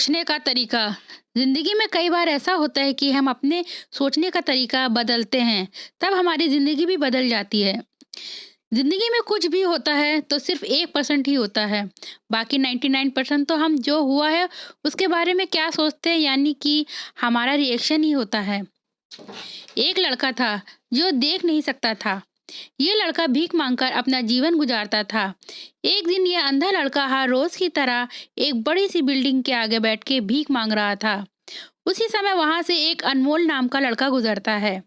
सोचने का तरीका। ज़िंदगी में कई बार ऐसा होता है कि हम अपने सोचने का तरीका बदलते हैं, तब हमारी ज़िंदगी भी बदल जाती है। ज़िंदगी में कुछ भी होता है तो सिर्फ़ 1% ही होता है, बाकी 99% तो हम जो हुआ है उसके बारे में क्या सोचते हैं, यानी कि हमारा रिएक्शन ही होता है। एक लड़का था जो देख नहीं सकता था। ये लड़का भीख मांगकर अपना जीवन गुजारता था। एक दिन ये अंधा लड़का हर रोज की तरह एक बड़ी सी बिल्डिंग के आगे बैठ के भीख मांग रहा था। उसी समय वहां से एक अनमोल नाम का लड़का गुजरता है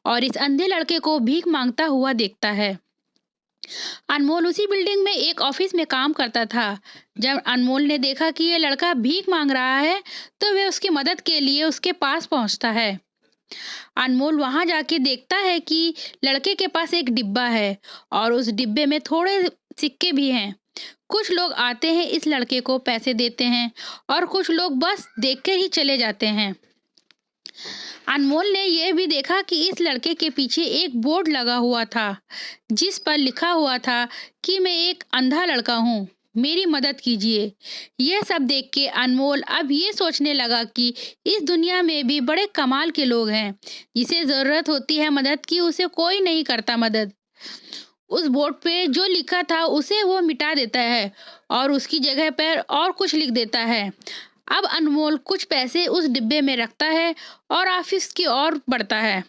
और इस अंधे लड़के को भीख मांगता हुआ देखता है। अनमोल उसी बिल्डिंग में एक ऑफिस में काम करता था। जब अनमोल ने देखा कि ये लड़का भीख मांग रहा है, तो वह उसकी मदद के लिए उसके पास पहुंचता है। अनमोल वहां जाके देखता है कि लड़के के पास एक डिब्बा है और उस डिब्बे में थोड़े सिक्के भी हैं। कुछ लोग आते हैं, इस लड़के को पैसे देते हैं और कुछ लोग बस देखकर ही चले जाते हैं। अनमोल ने यह भी देखा कि इस लड़के के पीछे एक बोर्ड लगा हुआ था, जिस पर लिखा हुआ था कि मैं एक अंधा लड़का हूँ, मेरी मदद कीजिए। यह सब देख के अनमोल अब ये सोचने लगा कि इस दुनिया में भी बड़े कमाल के लोग हैं। जिसे जरूरत होती है मदद की, उसे कोई नहीं करता मदद। उस बोर्ड पे जो लिखा था उसे वो मिटा देता है और उसकी जगह पर और कुछ लिख देता है। अब अनमोल कुछ पैसे उस डिब्बे में रखता है और ऑफिस की ओर बढ़ता है।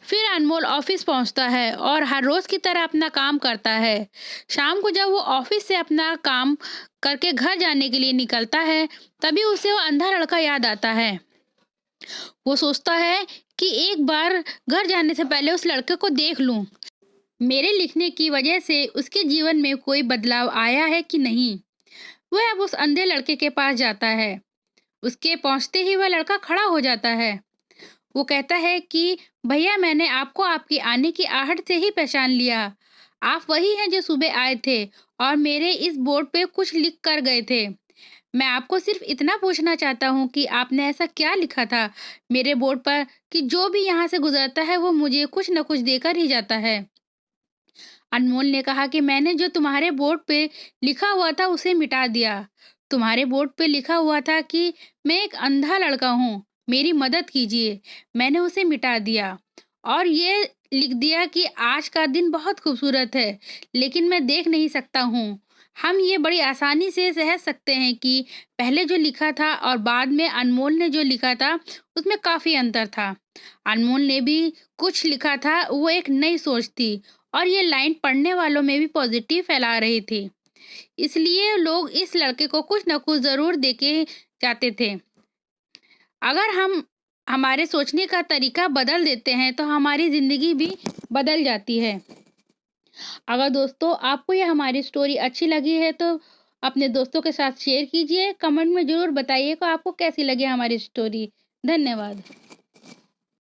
फिर अनमोल ऑफिस पहुंचता है और हर रोज की तरह अपना काम करता है। शाम को जब वो ऑफिस से अपना काम करके घर जाने के लिए निकलता है, तभी उसे वो अंधा लड़का याद आता है। वो सोचता है कि एक बार घर जाने से पहले उस लड़के को देख लूं, मेरे लिखने की वजह से उसके जीवन में कोई बदलाव आया है कि नहीं। वह अब उस अंधे लड़के के पास जाता है। उसके पहुंचते ही वह लड़का खड़ा हो जाता है। वो कहता है कि भैया, मैंने आपको आपके आने की आहट से ही पहचान लिया। आप वही हैं जो सुबह आए थे और मेरे इस बोर्ड पे कुछ लिख कर गए थे। मैं आपको सिर्फ इतना पूछना चाहता हूँ कि आपने ऐसा क्या लिखा था मेरे बोर्ड पर कि जो भी यहाँ से गुजरता है वो मुझे कुछ न कुछ देकर ही जाता है। अनमोल ने कहा कि मैंने जो तुम्हारे बोर्ड पे लिखा हुआ था उसे मिटा दिया। तुम्हारे बोर्ड पे लिखा हुआ था कि मैं एक अंधा लड़का हूँ, मेरी मदद कीजिए। मैंने उसे मिटा दिया और ये लिख दिया कि आज का दिन बहुत खूबसूरत है, लेकिन मैं देख नहीं सकता हूँ। हम ये बड़ी आसानी से समझ सकते हैं कि पहले जो लिखा था और बाद में अनमोल ने जो लिखा था उसमें काफी अंतर था। अनमोल ने भी कुछ लिखा था, वो एक नई सोच थी और ये लाइन पढ़ने वालों में भी पॉजिटिव फैला रही थी। इसलिए लोग इस लड़के को कुछ न कुछ ज़रूर देके जाते थे। अगर हम हमारे सोचने का तरीका बदल देते हैं तो हमारी ज़िंदगी भी बदल जाती है। अगर दोस्तों आपको ये हमारी स्टोरी अच्छी लगी है तो अपने दोस्तों के साथ शेयर कीजिए। कमेंट में ज़रूर बताइए कि आपको कैसी लगी हमारी स्टोरी। धन्यवाद।